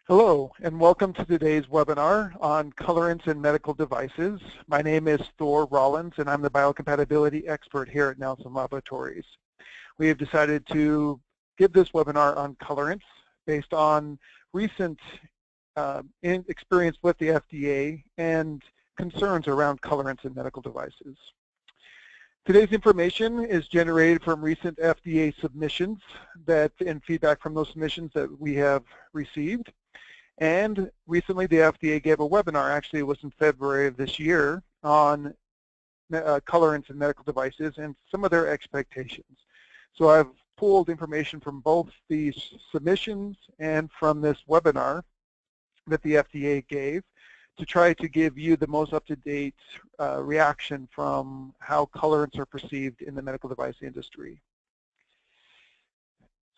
Hello, and welcome to today's webinar on colorants in medical devices. My name is Thor Rollins, and I'm the biocompatibility expert here at Nelson Laboratories. We have decided to give this webinar on colorants based on recent experience with the FDA and concerns around colorants in medical devices. Today's information is generated from recent FDA submissions and feedback from those submissions that we have received. And recently the FDA gave a webinar, actually it was in February of this year, on colorants in medical devices and some of their expectations. So I've pulled information from both these submissions and from this webinar that the FDA gave to try to give you the most up-to-date reaction from how colorants are perceived in the medical device industry.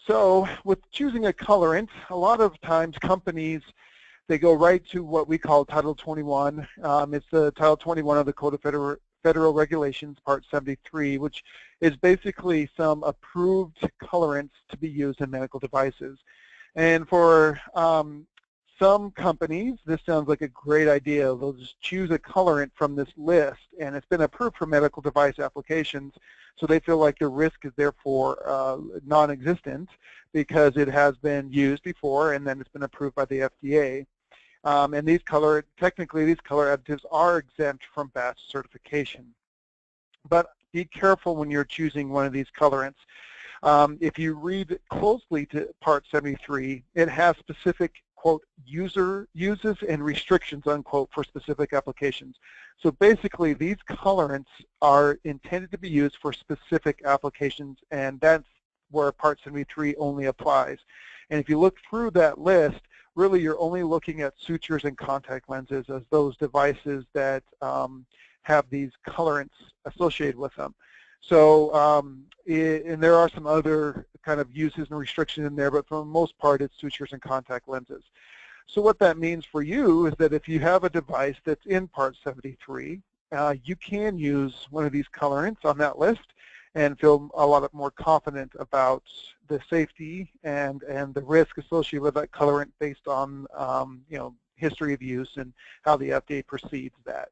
So with choosing a colorant, a lot of times companies, they go right to what we call Title 21. It's the Title 21 of the Code of Federal Regulations, Part 73, which is basically some approved colorants to be used in medical devices. And for some companies, this sounds like a great idea. They'll just choose a colorant from this list, and it's been approved for medical device applications, so they feel like the risk is therefore non-existent because it has been used before and then it's been approved by the FDA. And technically these color additives are exempt from batch certification. But be careful when you're choosing one of these colorants. If you read closely to Part 73, it has specific, quote, uses and restrictions, unquote, for specific applications. So basically these colorants are intended to be used for specific applications, and that's where Part 73 only applies. And if you look through that list, really you're only looking at sutures and contact lenses as those devices that have these colorants associated with them. So, and there are some other kind of uses and restrictions in there, but for the most part it's sutures and contact lenses. So what that means for you is that if you have a device that's in Part 73, you can use one of these colorants on that list and feel a lot more confident about the safety and the risk associated with that colorant based on history of use and how the FDA perceives that.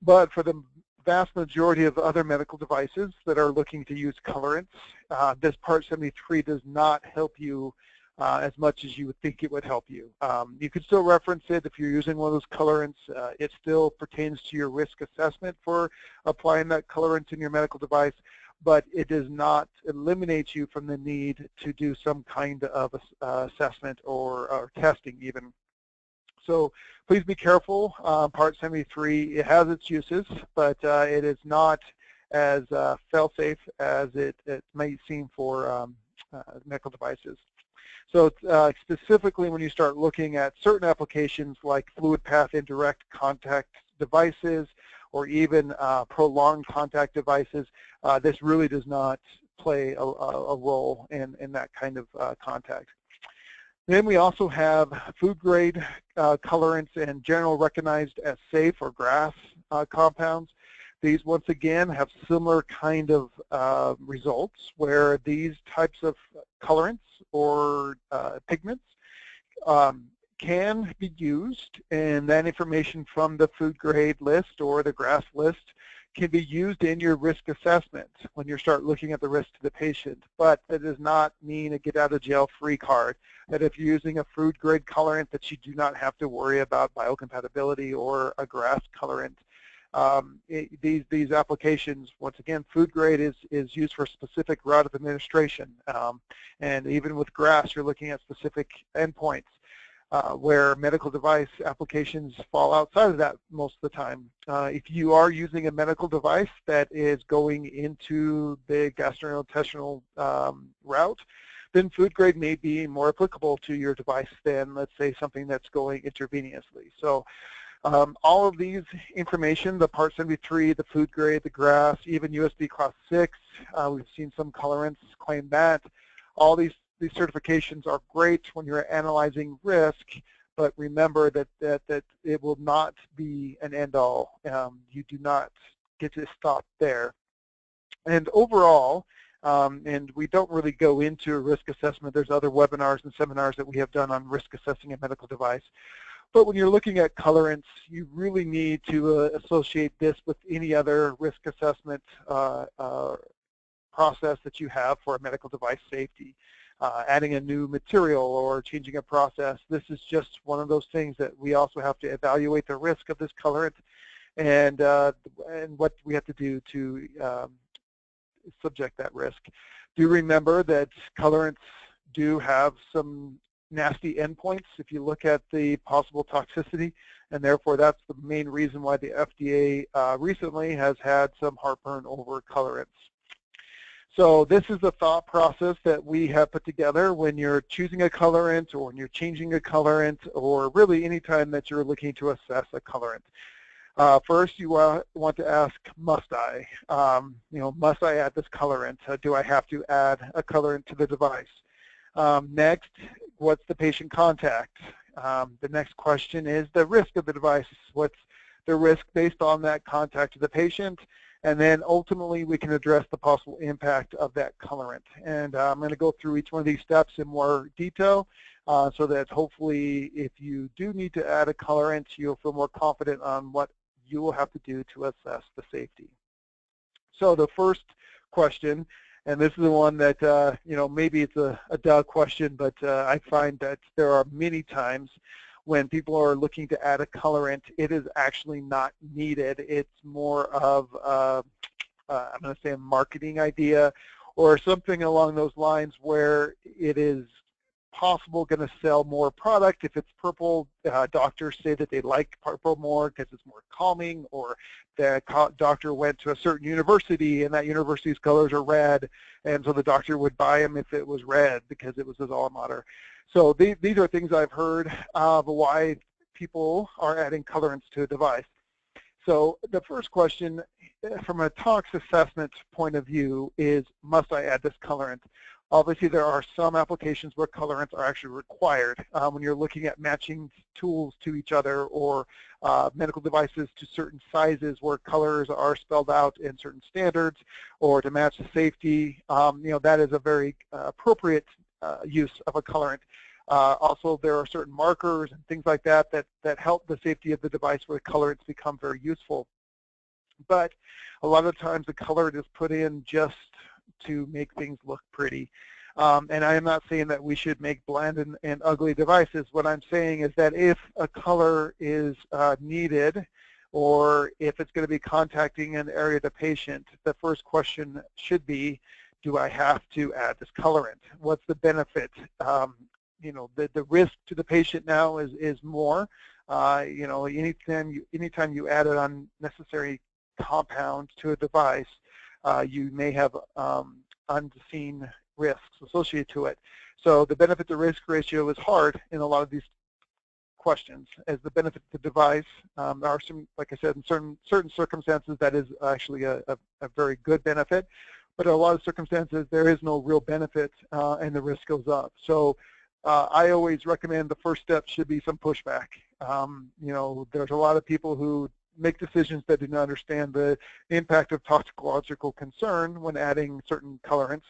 But for the vast majority of other medical devices that are looking to use colorants, this Part 73 does not help you as much as you would think it would help you. You could still reference it if you're using one of those colorants. It still pertains to your risk assessment for applying that colorant in your medical device, but it does not eliminate you from the need to do some kind of assessment or testing even. So please be careful. Part 73, it has its uses, but it is not as fail-safe as it may seem for medical devices. So specifically when you start looking at certain applications like fluid path indirect contact devices or even prolonged contact devices, this really does not play a role in that kind of contact. Then we also have food-grade colorants and general recognized as safe or GRAS compounds. These, once again, have similar kind of results where these types of colorants or pigments can be used, and that information from the food-grade list or the GRAS list can be used in your risk assessment when you start looking at the risk to the patient. But that does not mean a get-out-of-jail-free card, that if you're using a food-grade colorant that you do not have to worry about biocompatibility or a GRAS colorant. These applications, once again, food grade is used for specific route of administration. And even with GRAS, you're looking at specific endpoints. Where medical device applications fall outside of that most of the time. If you are using a medical device that is going into the gastrointestinal route, then food grade may be more applicable to your device than, let's say, something that's going intravenously. So all of these information, the Part 73, the food grade, the GRAS, even USB Class 6, we've seen some colorants claim that. All these certifications are great when you're analyzing risk, but remember that it will not be an end-all. You do not get to stop there. And overall, And we don't really go into a risk assessment. There's other webinars and seminars that we have done on risk assessing a medical device. But when you're looking at colorants, you really need to associate this with any other risk assessment process that you have for a medical device safety. Adding a new material or changing a process, this is just one of those things that we also have to evaluate the risk of this colorant and what we have to do to subject that risk. Do remember that colorants do have some nasty endpoints if you look at the possible toxicity, and therefore that's the main reason why the FDA recently has had some heartburn over colorants. So this is the thought process that we have put together when you're choosing a colorant or when you're changing a colorant or really any time that you're looking to assess a colorant. First, you want to ask, must I? Must I add this colorant? Do I have to add a colorant to the device? Next, what's the patient contact? The next question is the risk of the device. What's the risk based on that contact to the patient? And then ultimately we can address the possible impact of that colorant. And I'm going to go through each one of these steps in more detail so that hopefully if you do need to add a colorant, you'll feel more confident on what you will have to do to assess the safety. So the first question, and this is the one that, maybe it's a duh question, but I find that there are many times when people are looking to add a colorant, it is actually not needed. It's more of, I'm going to say a marketing idea or something along those lines where it is possible going to sell more product. If it's purple, doctors say that they like purple more because it's more calming, or the doctor went to a certain university and that university's colors are red, and so the doctor would buy them if it was red because it was his alma mater. So these are things I've heard of why people are adding colorants to a device. So the first question from a tox assessment point of view is, must I add this colorant? Obviously, there are some applications where colorants are actually required when you're looking at matching tools to each other, or medical devices to certain sizes where colors are spelled out in certain standards, or to match the safety. That is a very appropriate use of a colorant. Also, there are certain markers and things like that help the safety of the device where the colorants become very useful. But a lot of times the colorant is put in just to make things look pretty. And I am not saying that we should make bland and ugly devices. What I'm saying is that if a color is needed, or if it's going to be contacting an area of the patient, the first question should be, do I have to add this colorant? What's the benefit? The risk to the patient now is more. Anytime you add an unnecessary compound to a device, you may have unseen risks associated to it. So the benefit to risk ratio is hard in a lot of these questions. As the benefit to the device, there are some, like I said, in certain circumstances that is actually a very good benefit, but in a lot of circumstances there is no real benefit and the risk goes up. So I always recommend the first step should be some pushback. There's a lot of people who make decisions that do not understand the impact of toxicological concern when adding certain colorants.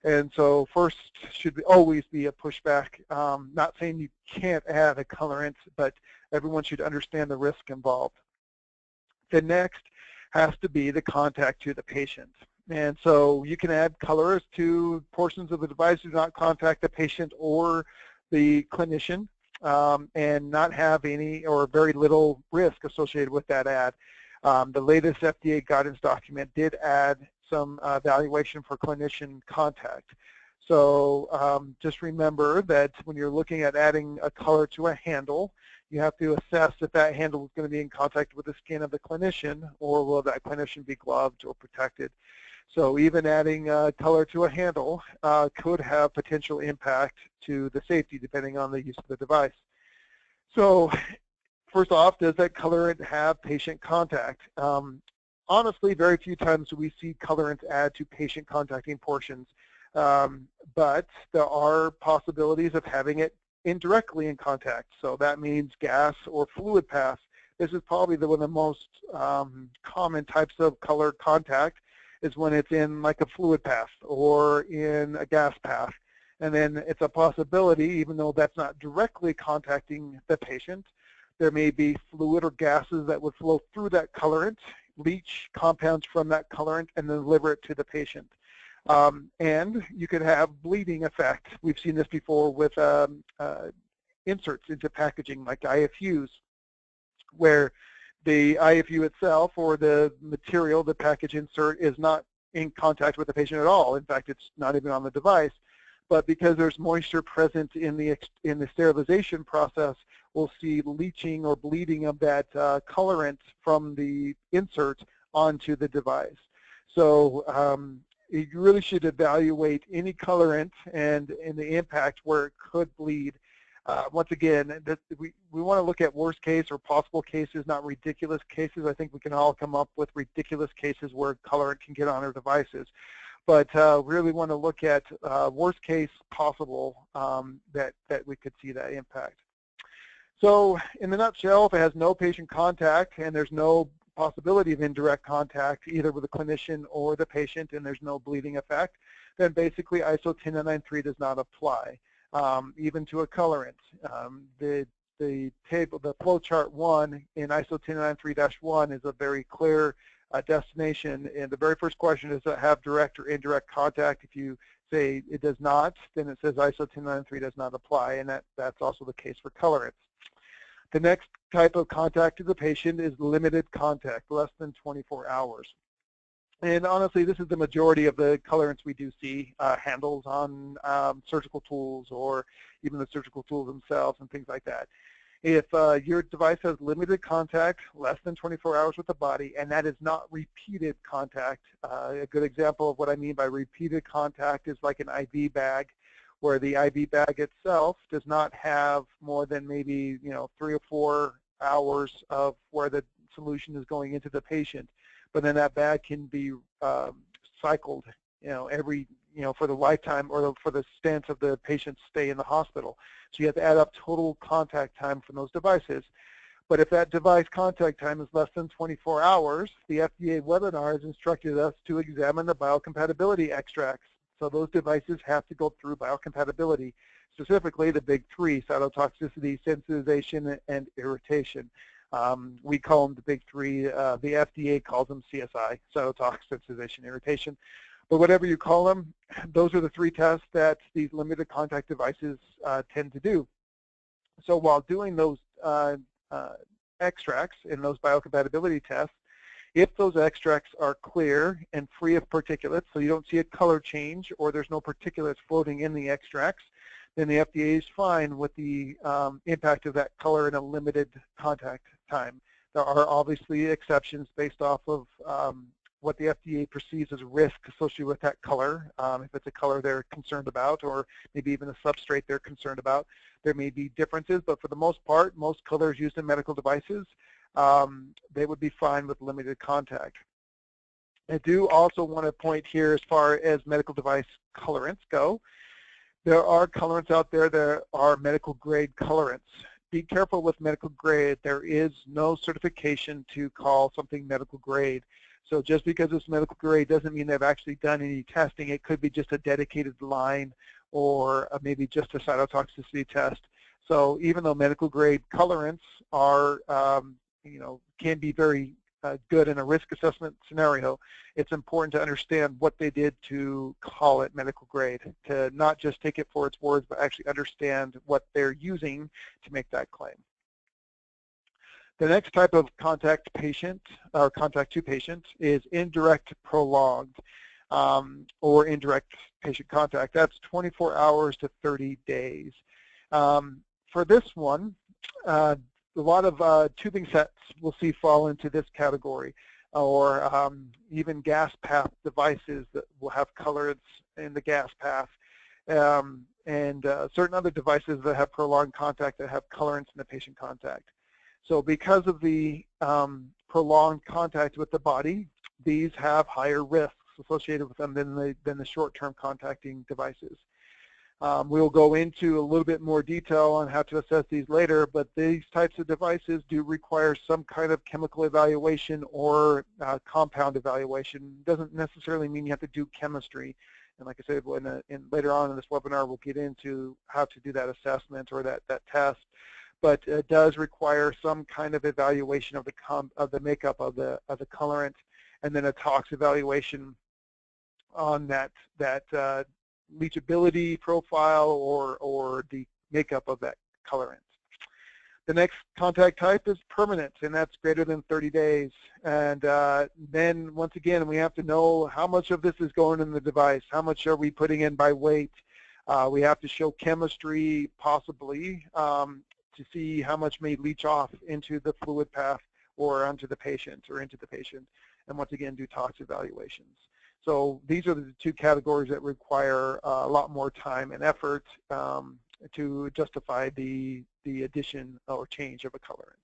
And so first should always be a pushback. Not saying you can't add a colorant, but everyone should understand the risk involved. The next has to be the contact to the patient. And so you can add colors to portions of the device do not contact the patient or the clinician, and not have any or very little risk associated with that ad. The latest FDA guidance document did add some evaluation for clinician contact. So just remember that when you're looking at adding a color to a handle, you have to assess if that handle is going to be in contact with the skin of the clinician, or will that clinician be gloved or protected. So even adding color to a handle could have potential impact to the safety depending on the use of the device. So first off, does that colorant have patient contact? Honestly, very few times do we see colorants add to patient contacting portions, but there are possibilities of having it indirectly in contact. So that means gas or fluid pass. This is probably one of the most common types of color contact. is when it's in like a fluid path or in a gas path. And then it's a possibility, even though that's not directly contacting the patient, there may be fluid or gases that would flow through that colorant, leach compounds from that colorant, and then deliver it to the patient. And you could have bleeding effect. We've seen this before with inserts into packaging like IFUs, where the IFU itself or the material, the package insert, is not in contact with the patient at all. In fact, it's not even on the device. But because there's moisture present in the sterilization process, we'll see leaching or bleeding of that colorant from the insert onto the device. So you really should evaluate any colorant and the impact where it could bleed. Once again, we want to look at worst case or possible cases, not ridiculous cases. I think we can all come up with ridiculous cases where colorant can get on our devices. But really want to look at worst case possible that we could see that impact. So in the nutshell, if it has no patient contact and there's no possibility of indirect contact either with the clinician or the patient and there's no bleeding effect, then basically ISO 10993 does not apply, even to a colorant. The table, the flowchart 1 in ISO 10993-1 is a very clear destination, and the very first question is, does it have direct or indirect contact? If you say it does not, then it says ISO 10993 does not apply, and that's also the case for colorants. The next type of contact to the patient is limited contact, less than 24 hours. And honestly, this is the majority of the colorants we do see, handles on surgical tools or even the surgical tools themselves and things like that. If your device has limited contact, less than 24 hours with the body, and that is not repeated contact, a good example of what I mean by repeated contact is like an IV bag, where the IV bag itself does not have more than maybe 3 or 4 hours of where the solution is going into the patient, but then that bag can be cycled, every for the lifetime or for the stance of the patient's stay in the hospital. So you have to add up total contact time from those devices. But if that device contact time is less than 24 hours, the FDA webinar has instructed us to examine the biocompatibility extracts. So those devices have to go through biocompatibility, specifically the big 3, cytotoxicity, sensitization, and irritation. We call them the big 3. The FDA calls them CSI, cytotox, sensitization, irritation. But whatever you call them, those are the 3 tests that these limited contact devices tend to do. So while doing those extracts in those biocompatibility tests, if those extracts are clear and free of particulates, so you don't see a color change or there's no particulates floating in the extracts, then the FDA is fine with the impact of that color in a limited contact time. There are obviously exceptions based off of what the FDA perceives as risk associated with that color. If it's a color they're concerned about, or maybe even a substrate they're concerned about, there may be differences, but for the most part, most colors used in medical devices, they would be fine with limited contact. I do also want to point here, as far as medical device colorants go, there are colorants out there that are medical grade colorants. Be careful with medical grade. There is no certification to call something medical grade. So just because it's medical grade doesn't mean they've actually done any testing. It could be just a dedicated line or maybe just a cytotoxicity test. So even though medical grade colorants are, can be very good in a risk assessment scenario, it's important to understand what they did to call it medical grade, to not just take it for its words, but actually understand what they're using to make that claim. The next type of contact patient, or contact to patient, is indirect prolonged or indirect patient contact. That's 24 hours to 30 days. For this one, a lot of tubing sets we'll see fall into this category, or even gas path devices that will have colorants in the gas path, and certain other devices that have prolonged contact that have colorants in the patient contact. So because of the prolonged contact with the body, these have higher risks associated with them than the short-term contacting devices. We'll go into a little bit more detail on how to assess these later, but these types of devices do require some kind of chemical evaluation or compound evaluation. It doesn't necessarily mean you have to do chemistry. And like I said, later on in this webinar, we'll get into how to do that assessment or that test. But it does require some kind of evaluation of the makeup of the colorant, and then a tox evaluation on that leachability profile or the makeup of that colorant. The next contact type is permanent, and that's greater than 30 days. And then once again, we have to know how much of this is going in the device, how much are we putting in by weight. We have to show chemistry possibly to see how much may leach off into the fluid path or onto the patient or into the patient. And once again, do tox evaluations. So these are the two categories that require a lot more time and effort to justify the addition or change of a colorant.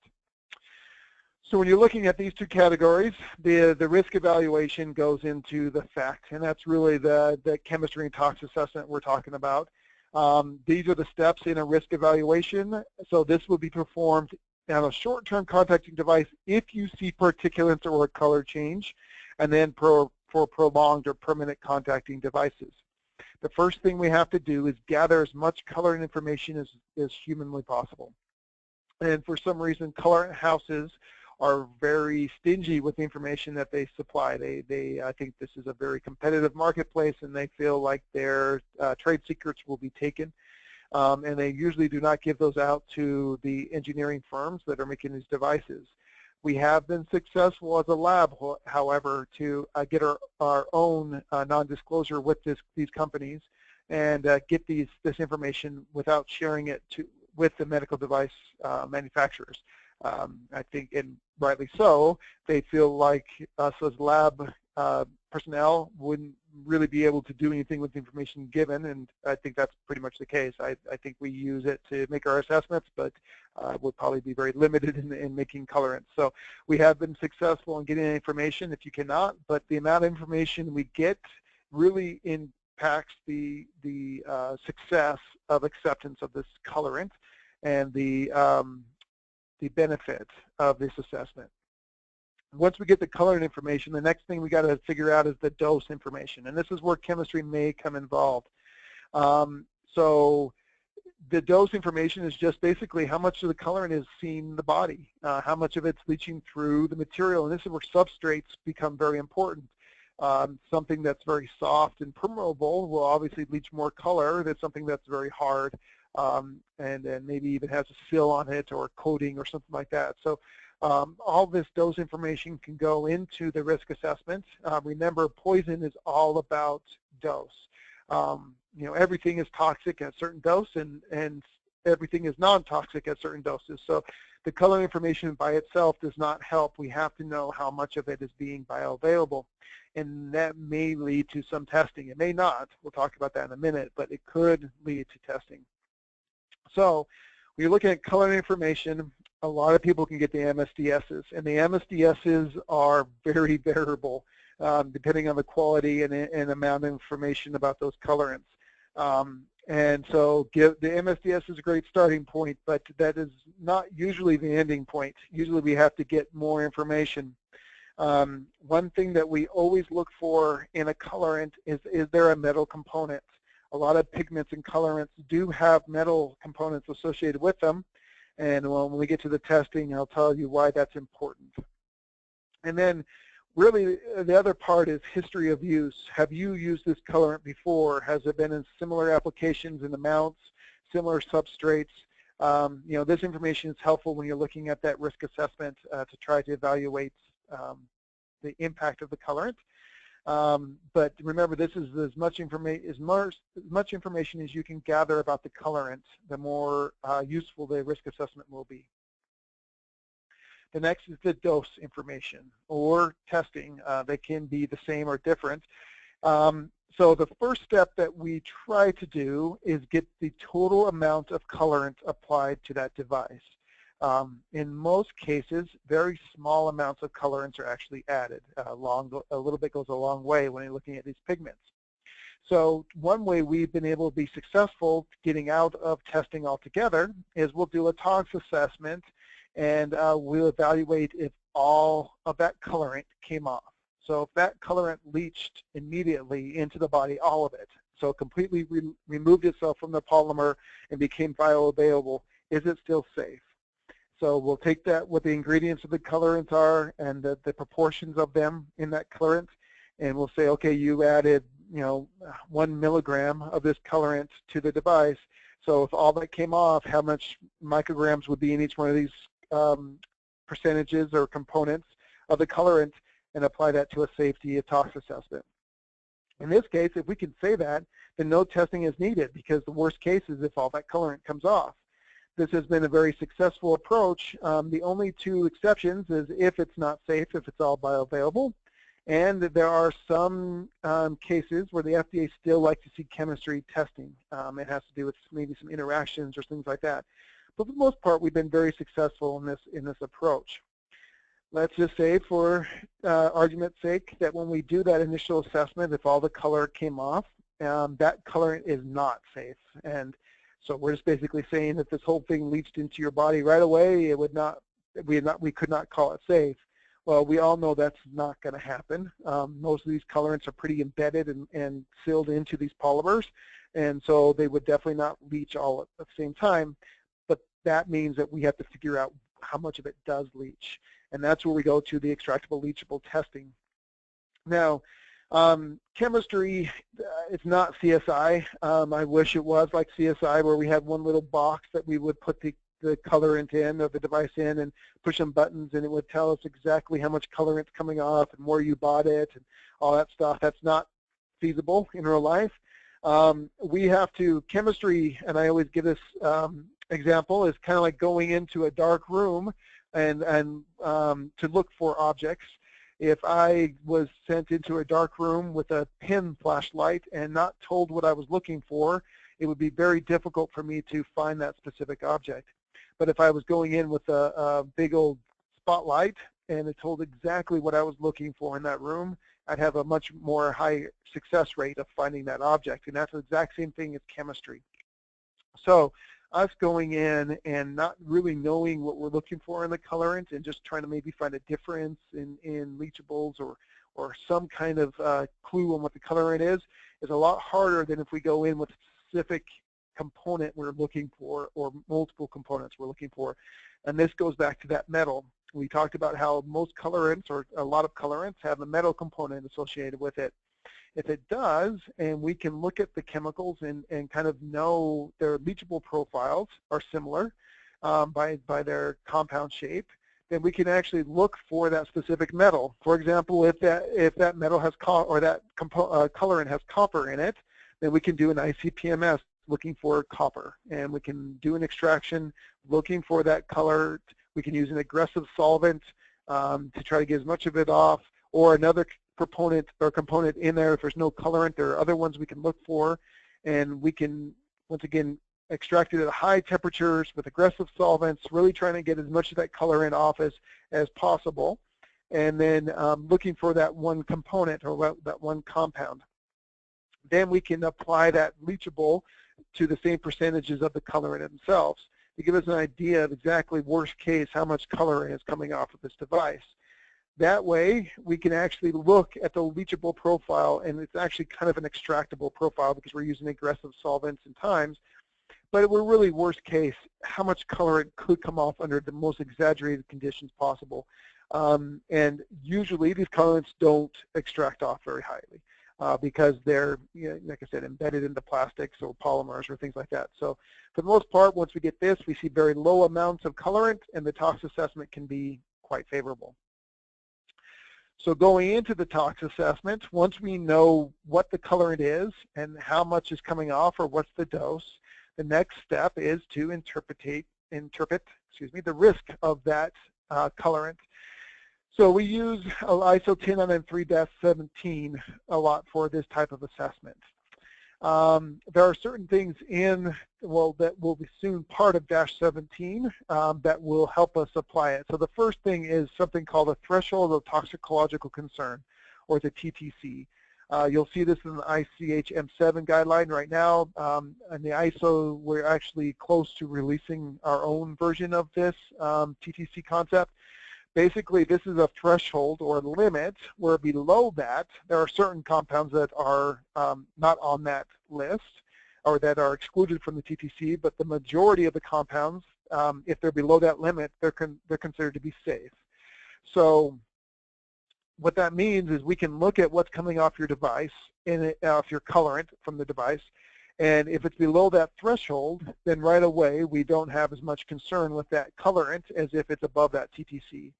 So when you're looking at these two categories, the risk evaluation goes into the fact, and that's really the chemistry and tox assessment we're talking about. These are the steps in a risk evaluation. So this will be performed on a short-term contacting device if you see particulates or a color change, and then for prolonged or permanent contacting devices. The first thing we have to do is gather as much coloring information as humanly possible. And for some reason, colorant houses are very stingy with the information that they supply. I think this is a very competitive marketplace, and they feel like their trade secrets will be taken. And they usually do not give those out to the engineering firms that are making these devices. We have been successful as a lab, however, to get our own non-disclosure with these companies and get this information without sharing it with the medical device manufacturers. I think, and rightly so, they feel like us as lab personnel wouldn't really be able to do anything with the information given, and I think that's pretty much the case. I think we use it to make our assessments, but would probably be very limited in making colorants. So we have been successful in getting information if you cannot, but the amount of information we get really impacts the success of acceptance of this colorant and the benefit of this assessment. Once we get the colorant information, the next thing we got to figure out is the dose information, and this is where chemistry may come involved. So the dose information is just basically how much of the colorant is seeing in the body, how much of it's leaching through the material, and this is where substrates become very important. Something that's very soft and permeable will obviously leach more color than something that's very hard and then maybe even has a seal on it or coating or something like that. So all this dose information can go into the risk assessment. Remember, poison is all about dose. You know, everything is toxic at a certain dose, and everything is non-toxic at certain doses. So the color information by itself does not help. We have to know how much of it is being bioavailable, and that may lead to some testing. It may not. We'll talk about that in a minute, but it could lead to testing. So when you're looking at color information, a lot of people can get the MSDSs, and the MSDSs are very variable depending on the quality and amount of information about those colorants. And so the MSDS is a great starting point, but that is not usually the ending point. Usually we have to get more information. One thing that we always look for in a colorant is there a metal component? A lot of pigments and colorants do have metal components associated with them. And when we get to the testing, I'll tell you why that's important. And then really the other part is history of use. Have you used this colorant before? Has it been in similar applications and amounts, similar substrates? You know, this information is helpful when you're looking at that risk assessment to try to evaluate the impact of the colorant. But remember, this is as much information as you can gather about the colorant, the more useful the risk assessment will be. The next is the dose information or testing. They can be the same or different. So the first step that we try to do is get the total amount of colorant applied to that device. In most cases, very small amounts of colorants are actually added. A little bit goes a long way when you're looking at these pigments. So one way we've been able to be successful getting out of testing altogether is we'll do a tox assessment, and we'll evaluate if all of that colorant came off. So if that colorant leached immediately into the body, all of it, so it completely removed itself from the polymer and became bioavailable, is it still safe? So we'll take that, what the ingredients of the colorants are and the proportions of them in that colorant, and we'll say, okay, you added 1 milligram of this colorant to the device. So if all that came off, how much micrograms would be in each one of these percentages or components of the colorant, and apply that to a safety, a tox assessment. In this case, if we can say that, then no testing is needed, because the worst case is if all that colorant comes off. This has been a very successful approach. The only two exceptions is if it's not safe, if it's all bioavailable. And there are some cases where the FDA still likes to see chemistry testing. It has to do with maybe some interactions or things like that. But for the most part, we've been very successful in this approach. Let's just say, for argument's sake, that when we do that initial assessment, if all the color came off, that colorant is not safe. And so we're just basically saying that this whole thing leached into your body right away, it would not, we could not call it safe. Well, we all know that's not going to happen. Most of these colorants are pretty embedded and sealed into these polymers, and so they would definitely not leach all at the same time. But that means that we have to figure out how much of it does leach, and that's where we go to the extractable leachable testing. Now, chemistry, it's not CSI. I wish it was like CSI, where we had one little box that we would put the colorant in, or the device in, and push some buttons, and it would tell us exactly how much colorant's coming off and where you bought it and all that stuff. That's not feasible in real life. We have to, chemistry, and I always give this example, is kind of like going into a dark room and to look for objects. If I was sent into a dark room with a pin flashlight and not told what I was looking for, it would be very difficult for me to find that specific object. But if I was going in with a big old spotlight and it told exactly what I was looking for in that room, I'd have a much more high success rate of finding that object. And that's the exact same thing as chemistry. So us going in and not really knowing what we're looking for in the colorant and just trying to maybe find a difference in leachables or some kind of clue on what the colorant is a lot harder than if we go in with a specific component we're looking for, or multiple components we're looking for. And this goes back to that metal. We talked about how most colorants, or a lot of colorants, have a metal component associated with it. If it does, and we can look at the chemicals and kind of know their leachable profiles are similar by their compound shape, then we can actually look for that specific metal. For example, if that metal has or that colorant has copper in it, then we can do an ICP-MS looking for copper, and we can do an extraction looking for that color. We can use an aggressive solvent to try to get as much of it off, or another proponent or component in there. If there's no colorant, there are other ones we can look for, and we can, once again, extract it at high temperatures with aggressive solvents, really trying to get as much of that colorant off as possible, and then looking for that one component or that one compound. Then we can apply that leachable to the same percentages of the colorant themselves to give us an idea of exactly, worst case, how much colorant is coming off of this device. That way, we can actually look at the leachable profile, and it's actually kind of an extractable profile because we're using aggressive solvents in times. But we're really, worst case, how much colorant could come off under the most exaggerated conditions possible. And usually, these colorants don't extract off very highly. Because they're, like I said, embedded into plastics or polymers or things like that. So for the most part, once we get this, we see very low amounts of colorant, and the tox assessment can be quite favorable. So going into the tox assessment, once we know what the colorant is and how much is coming off, or what's the dose, the next step is to interpret the risk of that colorant. So we use ISO 10993-17 a lot for this type of assessment. There are certain things that will be soon part of -17 that will help us apply it. So the first thing is something called a threshold of toxicological concern, or the TTC. You'll see this in the ICH M7 guideline right now. And the ISO, we're actually close to releasing our own version of this TTC concept. Basically, this is a threshold or limit where below that, there are certain compounds that are not on that list or that are excluded from the TTC, but the majority of the compounds, if they're below that limit, they're considered to be safe. So what that means is we can look at what's coming off your device, off your colorant from the device, and if it's below that threshold, then right away we don't have as much concern with that colorant as if it's above that TTC.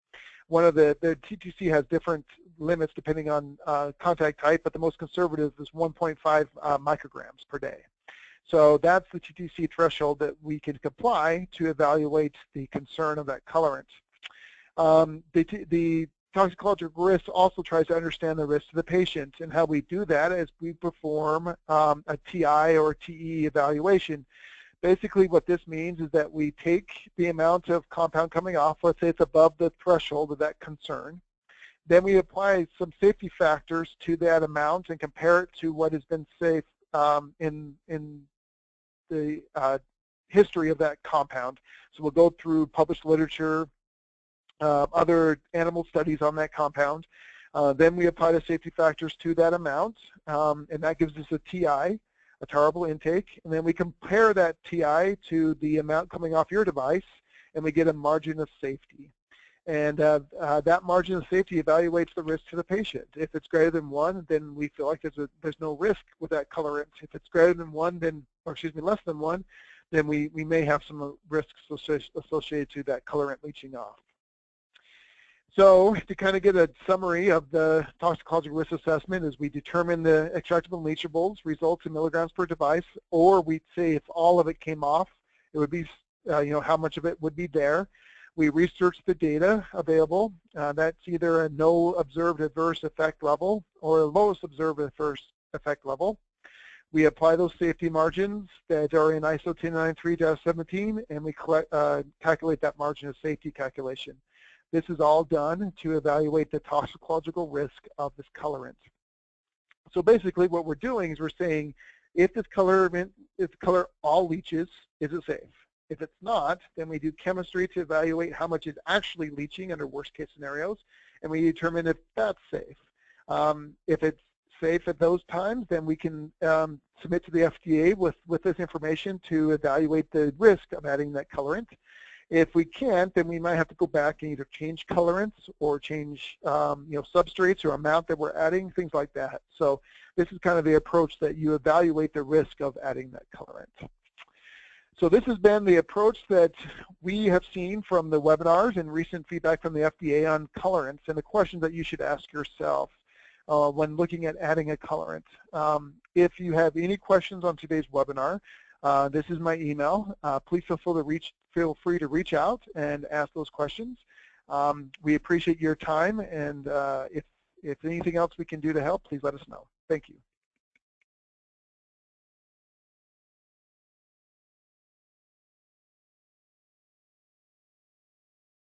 One of the TTC has different limits depending on contact type, but the most conservative is 1.5 micrograms per day. So that's the TTC threshold that we can apply to evaluate the concern of that colorant. The toxicological risk also tries to understand the risk to the patient, and how we do that is we perform a TI or TE evaluation. Basically what this means is that we take the amount of compound coming off, let's say it's above the threshold of that concern, then we apply some safety factors to that amount and compare it to what has been safe in the history of that compound. So we'll go through published literature, other animal studies on that compound. Then we apply the safety factors to that amount, and that gives us a TI, a tolerable intake, and then we compare that TI to the amount coming off your device, and we get a margin of safety. And that margin of safety evaluates the risk to the patient. If it's greater than 1, then we feel like there's no risk with that colorant. If it's greater than 1, then, or excuse me, less than 1, then we may have some risks associated to that colorant leaching off. So to kind of get a summary of the toxicological risk assessment is we determine the extractable and leachables results in milligrams per device, or we'd say if all of it came off, it would be, how much of it would be there. We research the data available. That's either a no observed adverse effect level or a lowest observed adverse effect level. We apply those safety margins that are in ISO 1093-17, and we calculate that margin of safety calculation. This is all done to evaluate the toxicological risk of this colorant. So basically what we're doing is we're saying, if this color all leaches, is it safe? If it's not, then we do chemistry to evaluate how much is actually leaching under worst case scenarios, and we determine if that's safe. If it's safe at those times, then we can submit to the FDA with this information to evaluate the risk of adding that colorant. If we can't, then we might have to go back and either change colorants or change substrates or amount that we're adding, things like that. So this is kind of the approach that you evaluate the risk of adding that colorant. So this has been the approach that we have seen from the webinars and recent feedback from the FDA on colorants, and the questions that you should ask yourself when looking at adding a colorant. If you have any questions on today's webinar, this is my email. Please feel free to reach out and ask those questions. We appreciate your time, and if anything else we can do to help, please let us know. Thank you.